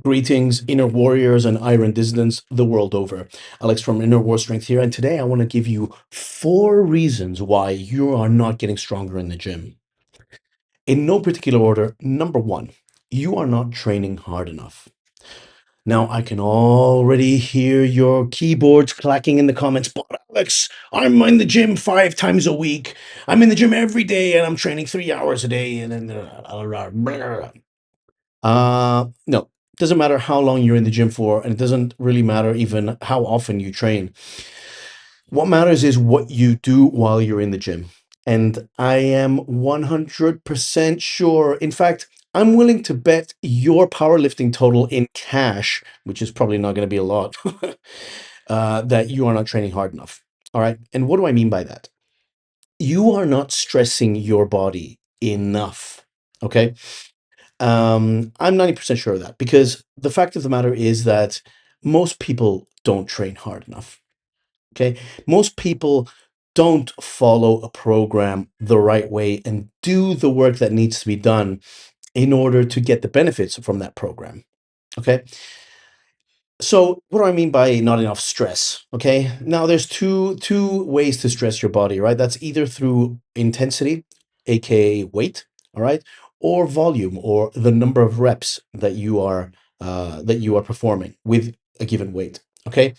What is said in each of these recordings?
Greetings, inner warriors and iron dissidents the world over. Alex from Inner War Strength here, and today I want to give you 4 reasons why you are not getting stronger in the gym. In no particular order, number one, you are not training hard enough. Now, I can already hear your keyboards clacking in the comments, but Alex, I'm in the gym 5 times a week. I'm in the gym every day and I'm training 3 hours a day. And then, no, doesn't matter how long you're in the gym for, and it doesn't really matter even how often you train. What matters is what you do while you're in the gym. And I am 100% sure. In fact, I'm willing to bet your powerlifting total in cash, which is probably not going to be a lot, that you are not training hard enough. All right. And what do I mean by that? You are not stressing your body enough. Okay. I'm 90% sure of that because the fact of the matter is that most people don't train hard enough. Okay. Most people don't follow a program the right way and do the work that needs to be done in order to get the benefits from that program. Okay. So what do I mean by not enough stress? Okay. Now there's two ways to stress your body, right? That's either through intensity, aka weight, all right, or volume, or the number of reps that you are performing with a given weight. Okay.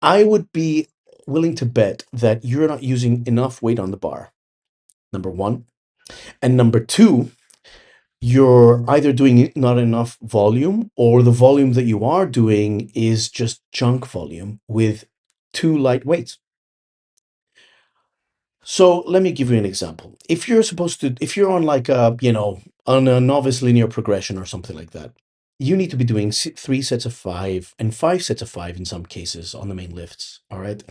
I would be willing to bet that you're not using enough weight on the bar. Number one. And number two, you're either doing not enough volume or the volume that you are doing is just junk volume with too light weights. So let me give you an example. If you're on like on a novice linear progression or something like that, you need to be doing 3 sets of 5 and 5 sets of 5 in some cases on the main lifts. All right.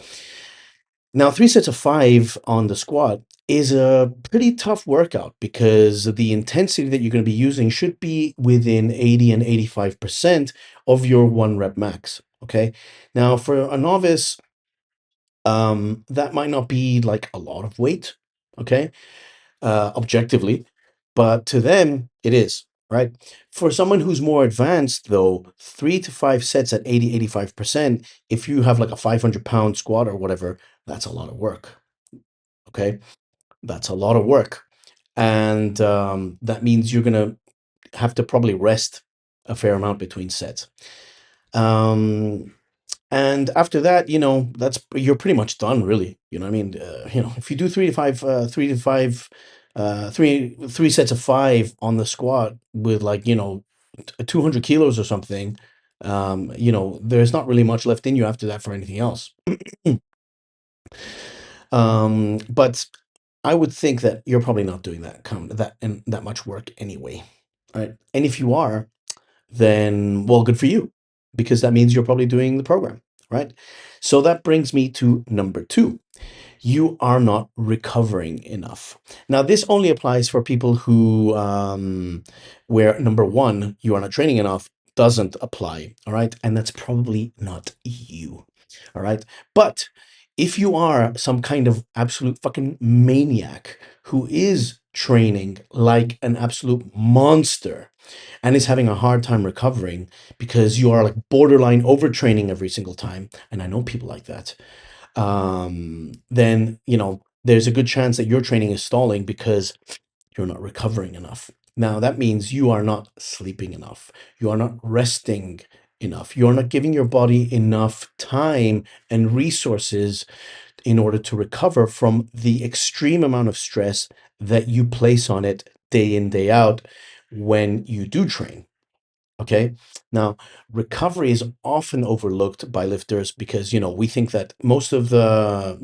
Now, 3 sets of 5 on the squat is a pretty tough workout because the intensity that you're going to be using should be within 80 and 85% of your 1 rep max. Okay. Now, for a novice, that might not be like a lot of weight. Okay. Objectively, but to them, it is. Right. For someone who's more advanced, though, 3 to 5 sets at 80, 85%, if you have like a 500-pound squat or whatever, that's a lot of work. Okay, that's a lot of work, and that means you're gonna have to probably rest a fair amount between sets. Um, and after that, that's you're pretty much done, really. You know, what I mean, if you do 3 sets of 5 on the squat with like 200 kilos or something, there's not really much left in you after that for anything else. But I would think that you're probably not doing that much work anyway, right? And if you are, then well, good for you, because that means you're probably doing the program, right? So that brings me to number two. You are not recovering enough. Now, this only applies for people where number one, you are not training enough, doesn't apply, all right? And that's probably not you, all right? But if you are some kind of absolute fucking maniac who is training like an absolute monster and is having a hard time recovering because you are like borderline overtraining every single time, and I know people like that, then there's a good chance that your training is stalling because you're not recovering enough. Now that means you are not sleeping enough. You are not resting enough. You are not giving your body enough time and resources in order to recover from the extreme amount of stress that you place on it day in, day out when you do train. Okay. Now, recovery is often overlooked by lifters because, we think that most of the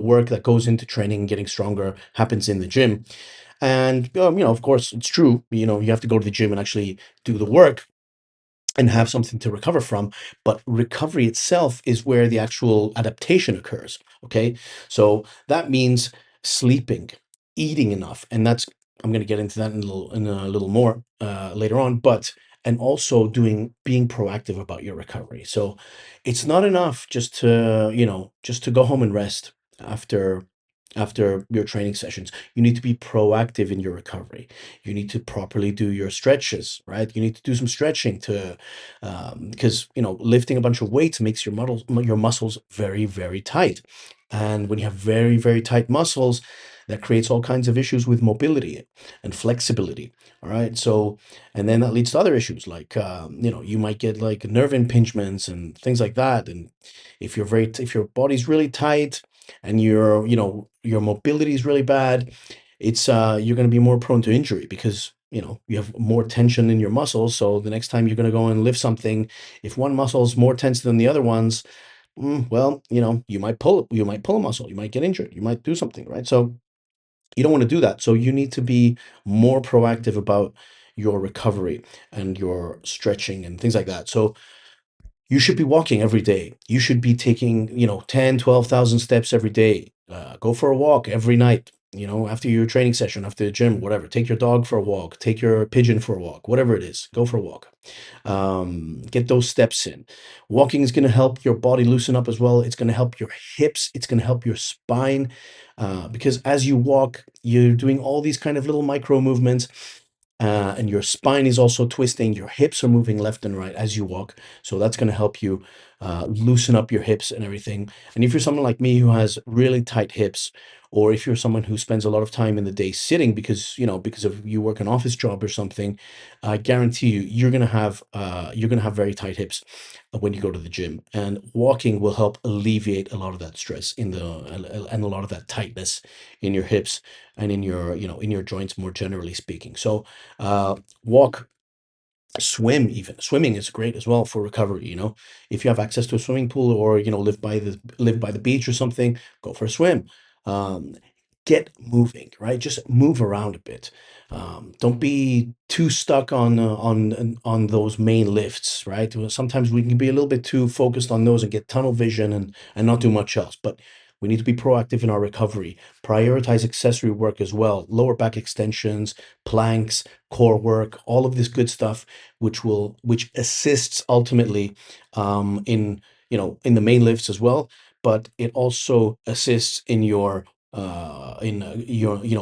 work that goes into training and getting stronger happens in the gym. And, of course, it's true. You have to go to the gym and actually do the work and have something to recover from. But recovery itself is where the actual adaptation occurs. Okay. So that means sleeping, eating enough. And I'm going to get into that in a little more later on. But, and also being proactive about your recovery. So it's not enough just to go home and rest after after your training sessions. You need to be proactive in your recovery. You need to properly do your stretches, right? You need to do some stretching to, because lifting a bunch of weights makes your muscles very, very tight. And when you have very, very tight muscles, that creates all kinds of issues with mobility and flexibility. All right. So, and then that leads to other issues like, you might get like nerve impingements and things like that. And if your body's really tight and your mobility is really bad, it's you're going to be more prone to injury because you have more tension in your muscles. So the next time you're going to go and lift something, if one muscle is more tense than the other ones, well, you might pull a muscle, you might get injured, you might do something, right? So you don't want to do that. So you need to be more proactive about your recovery and your stretching and things like that. So you should be walking every day. You should be taking, 10, 12,000 steps every day. Go for a walk every night, after your training session, after the gym, whatever. Take your dog for a walk, take your pigeon for a walk, whatever it is. Go for a walk. Get those steps in. Walking is going to help your body loosen up as well. It's going to help your hips. It's going to help your spine. Because as you walk, you're doing all these kind of little micro movements, and your spine is also twisting. Your hips are moving left and right as you walk. So that's going to help you loosen up your hips and everything. And if you're someone like me who has really tight hips, or if you're someone who spends a lot of time in the day sitting because of you work an office job or something, I guarantee you're gonna have very tight hips when you go to the gym. And walking will help alleviate a lot of that stress and a lot of that tightness in your hips and in your joints more generally speaking. So walk, swim. Even swimming is great as well for recovery. If you have access to a swimming pool, or live by the beach or something, go for a swim. um, get moving, right? Just move around a bit. Don't be too stuck on those main lifts, right? Well, sometimes we can be a little bit too focused on those and get tunnel vision and not do much else. But we need to be proactive in our recovery. Prioritize accessory work as well: lower back extensions, planks, core work, all of this good stuff, which assists ultimately in the main lifts as well. But it also assists in your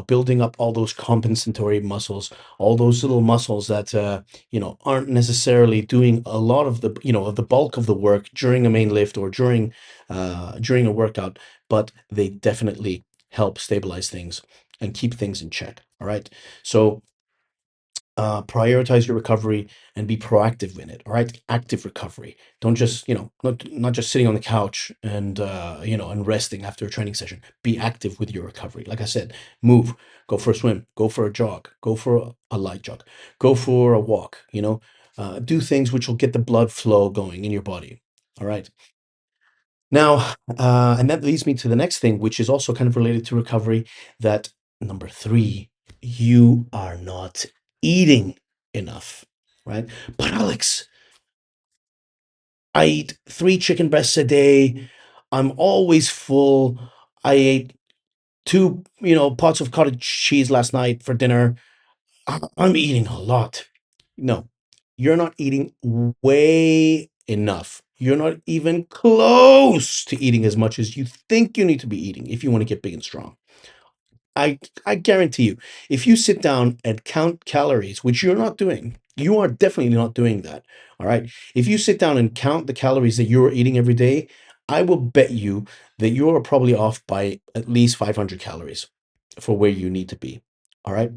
building up all those compensatory muscles, all those little muscles that aren't necessarily doing a lot of the bulk of the work during a main lift or during a workout, but they definitely help stabilize things and keep things in check. All right. So prioritize your recovery and be proactive in it. All right, active recovery. Don't just not just sitting on the couch and resting after a training session. Be active with your recovery. Like I said, move, go for a swim, go for a jog, go for a light jog, go for a walk. Do things which will get the blood flow going in your body. All right. Now, and that leads me to the next thing, which is also kind of related to recovery. That number three, you are not eating enough, right? But Alex, I eat three chicken breasts a day. I'm always full. I ate two, pots of cottage cheese last night for dinner. I'm eating a lot. No, you're not eating way enough. You're not even close to eating as much as you think you need to be eating if you want to get big and strong. I guarantee you, if you sit down and count calories, which you're not doing, you are definitely not doing that. All right. If you sit down and count the calories that you're eating every day, I will bet you that you are probably off by at least 500 calories for where you need to be. All right.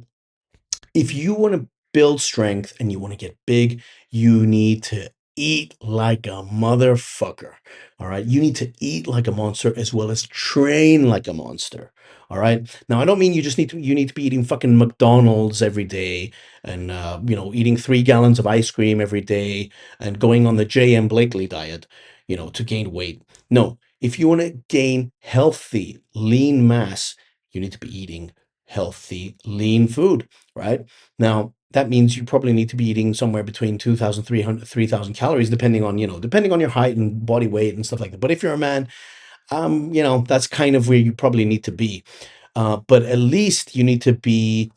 If you want to build strength and you want to get big, you need to eat like a motherfucker. All right. You need to eat like a monster as well as train like a monster. All right. Now, I don't mean you need to be eating fucking McDonald's every day and, eating 3 gallons of ice cream every day and going on the J.M. Blakely diet, to gain weight. No, if you want to gain healthy, lean mass, you need to be eating healthy, lean food, right? Now, that means you probably need to be eating somewhere between 2,300, 3,000 calories, depending on your height and body weight and stuff like that. But if you're a man, that's kind of where you probably need to be. But at least you need to be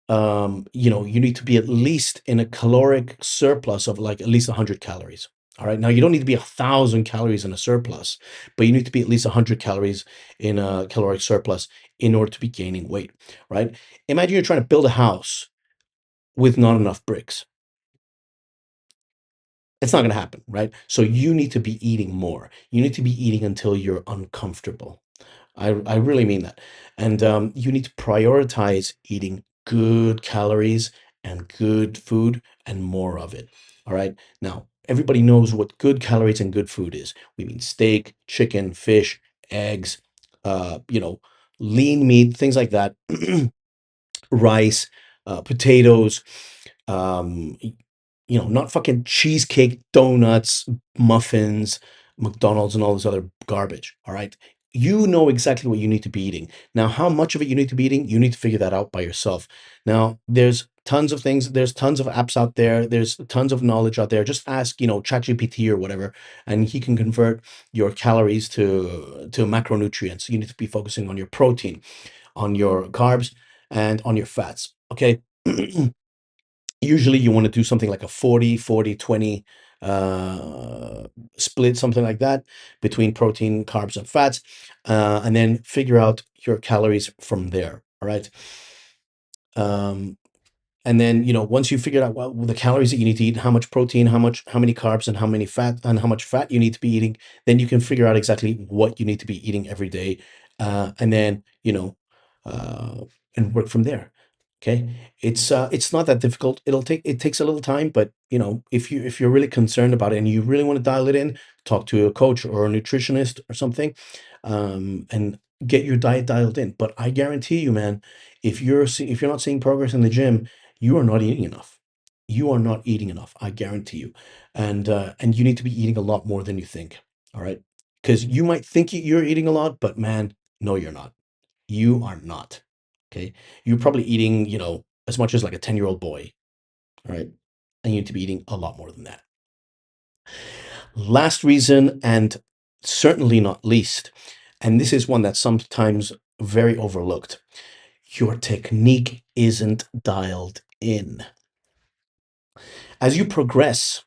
at least in a caloric surplus of like at least 100 calories. All right. Now you don't need to be 1,000 calories in a surplus, but you need to be at least 100 calories in a caloric surplus in order to be gaining weight. Right. Imagine you're trying to build a house with not enough bricks. It's not going to happen, right? So you need to be eating more. You need to be eating until you're uncomfortable. I really mean that. And you need to prioritize eating good calories and good food and more of it. All right. Now, everybody knows what good calories and good food is. We mean steak, chicken, fish, eggs, you know, lean meat, things like that, rice, potatoes, um, not fucking cheesecake, donuts, muffins, McDonald's, and all this other garbage. All right. You know exactly what you need to be eating. Now, how much of it you need to be eating, you need to figure that out by yourself. Now, there's tons of things, there's tons of apps out there, there's tons of knowledge out there. Just ask, ChatGPT or whatever, and he can convert your calories to macronutrients. You need to be focusing on your protein, on your carbs, and on your fats. Okay. Usually you want to do something like a 40-40-20 uh, split, something like that, between protein, carbs, and fats, and then figure out your calories from there. All right. Um, and then, once you figured out the calories that you need to eat, how much protein, how many carbs, and how much fat you need to be eating, then you can figure out exactly what you need to be eating every day, and then uh, and work from there. Okay, it's not that difficult. It takes a little time, but if you're really concerned about it and you really want to dial it in, talk to a coach or a nutritionist or something, and get your diet dialed in. But I guarantee you, man, if you're not seeing progress in the gym, you are not eating enough. You are not eating enough. I guarantee you, and you need to be eating a lot more than you think. All right, because you might think you're eating a lot, but man, no, you're not. You are not. Okay, you're probably eating, as much as like a 10-year-old boy. All right, and you need to be eating a lot more than that. Last reason, and certainly not least, and this is one that's sometimes very overlooked. Your technique isn't dialed in. As you progress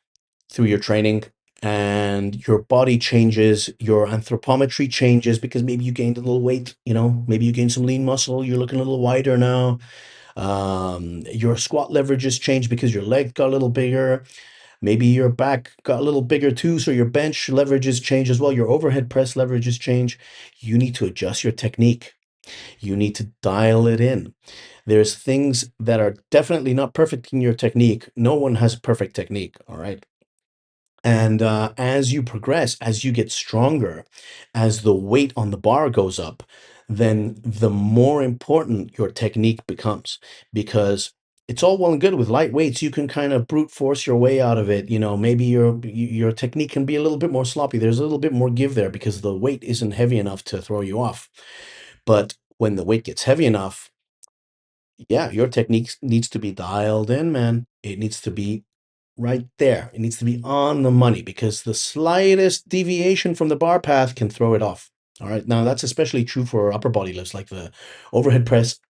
through your training and your body changes, your anthropometry changes because maybe you gained a little weight, maybe you gained some lean muscle, you're looking a little wider now. Your squat leverages change because your leg got a little bigger. Maybe your back got a little bigger too, so your bench leverages change as well. Your overhead press leverages change. You need to adjust your technique. You need to dial it in. There's things that are definitely not perfect in your technique. No one has perfect technique, all right? And as you progress, as you get stronger, as the weight on the bar goes up, then the more important your technique becomes, because it's all well and good with light weights. You can kind of brute force your way out of it. Maybe your technique can be a little bit more sloppy. There's a little bit more give there because the weight isn't heavy enough to throw you off. But when the weight gets heavy enough, yeah, your technique needs to be dialed in, man. It needs to be right there. It needs to be on the money because the slightest deviation from the bar path can throw it off. All right. Now, that's especially true for upper body lifts like the overhead press,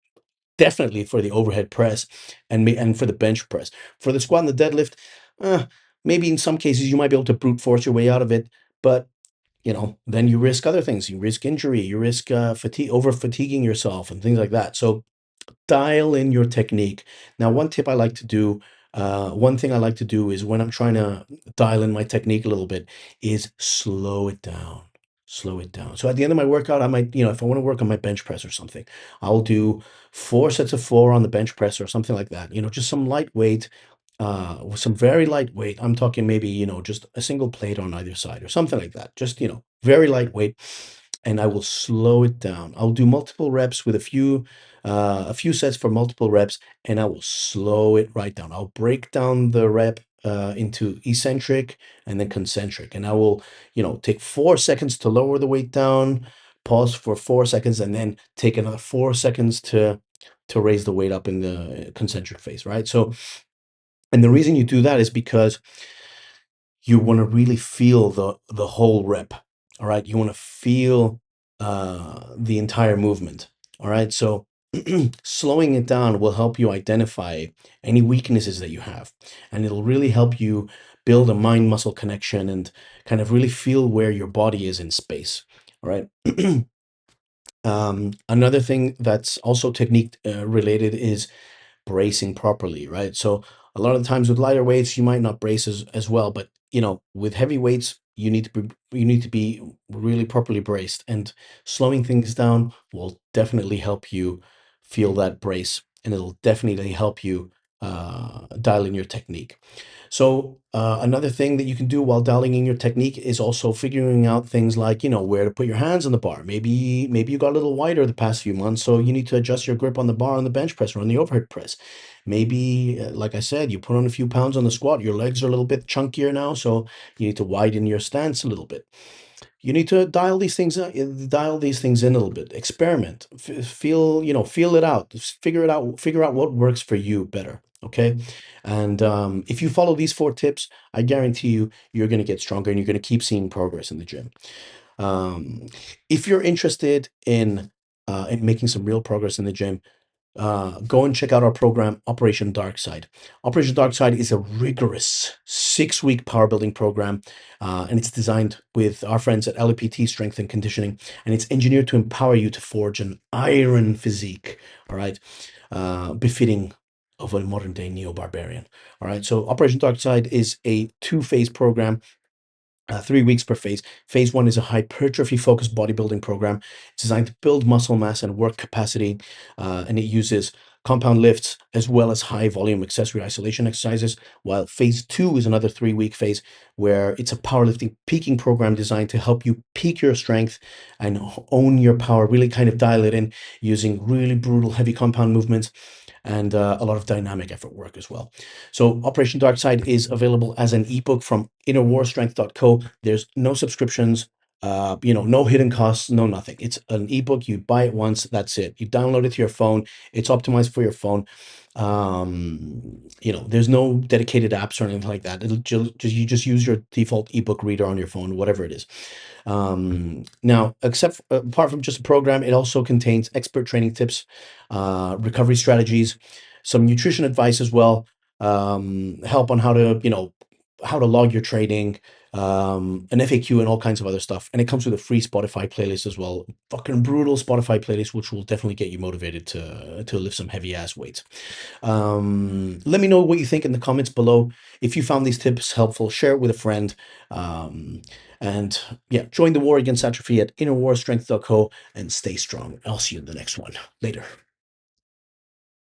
definitely for the overhead press and for the bench press. For the squat and the deadlift, uh, maybe in some cases you might be able to brute force your way out of it, but then you risk other things. You risk injury, you risk fatigue, over fatiguing yourself, and things like that. So dial in your technique. Now, one thing I like to do is when I'm trying to dial in my technique a little bit is slow it down. Slow it down. So at the end of my workout, I might, if I want to work on my bench press or something, I'll do 4 sets of 4 on the bench press or something like that. Just some lightweight, with some very lightweight. I'm talking maybe, just a single plate on either side or something like that. Just, very lightweight, and I will slow it down. I'll do multiple reps with a few sets for multiple reps, and I will slow it right down. I'll break down the rep into eccentric and then concentric, and I will, take 4 seconds to lower the weight down, pause for 4 seconds, and then take another 4 seconds to raise the weight up in the concentric phase, right? So, and the reason you do that is because you want to really feel the whole rep. All right, you want to feel the entire movement. All right, so Slowing it down will help you identify any weaknesses that you have, and it'll really help you build a mind muscle connection and kind of really feel where your body is in space. All right. Another thing that's also technique related is bracing properly, right? So a lot of the times with lighter weights, you might not brace as well, but with heavy weights, you need to be really properly braced, and slowing things down will definitely help you feel that brace, and it'll definitely help you dial in your technique. So another thing that you can do while dialing in your technique is also figuring out things like, where to put your hands on the bar. Maybe you got a little wider the past few months, so you need to adjust your grip on the bar on the bench press or on the overhead press. Maybe, like I said, you put on a few pounds on the squat. Your legs are a little bit chunkier now, so you need to widen your stance a little bit. You need to dial these things in a little bit. Experiment, feel it out, figure out what works for you better. Okay, and if you follow these four tips, I guarantee you're going to get stronger and you're going to keep seeing progress in the gym. Um, if you're interested in making some real progress in the gym, go and check out our program, Operation Dark Side. Operation Dark Side is a rigorous 6-week power building program, and it's designed with our friends at LAPT Strength and Conditioning, and it's engineered to empower you to forge an iron physique, all right, befitting of a modern day neo barbarian. All right, so Operation Dark Side is a 2-phase program, 3 weeks per phase. Phase one is a hypertrophy focused bodybuilding program. It's designed to build muscle mass and work capacity, and it uses compound lifts as well as high volume accessory isolation exercises. While phase two is another 3-week phase where it's a powerlifting peaking program designed to help you peak your strength and own your power, really kind of dial it in using really brutal heavy compound movements and a lot of dynamic effort work as well. So Operation Dark Side is available as an ebook from innerwarstrength.co. There's no subscriptions, no hidden costs, no nothing. It's an ebook. You buy it once, that's it. You download it to your phone. It's optimized for your phone. There's no dedicated apps or anything like that. It'll you just use your default ebook reader on your phone, whatever it is. Now, apart from just a program, it also contains expert training tips, recovery strategies, some nutrition advice as well, help on how to log your training, an FAQ and all kinds of other stuff. And it comes with a free Spotify playlist as well. Fucking brutal Spotify playlist, which will definitely get you motivated to lift some heavy ass weights. Let me know what you think in the comments below. If you found these tips helpful, share it with a friend. And yeah, join the war against atrophy at innerwarstrength.co and stay strong. I'll see you in the next one. Later.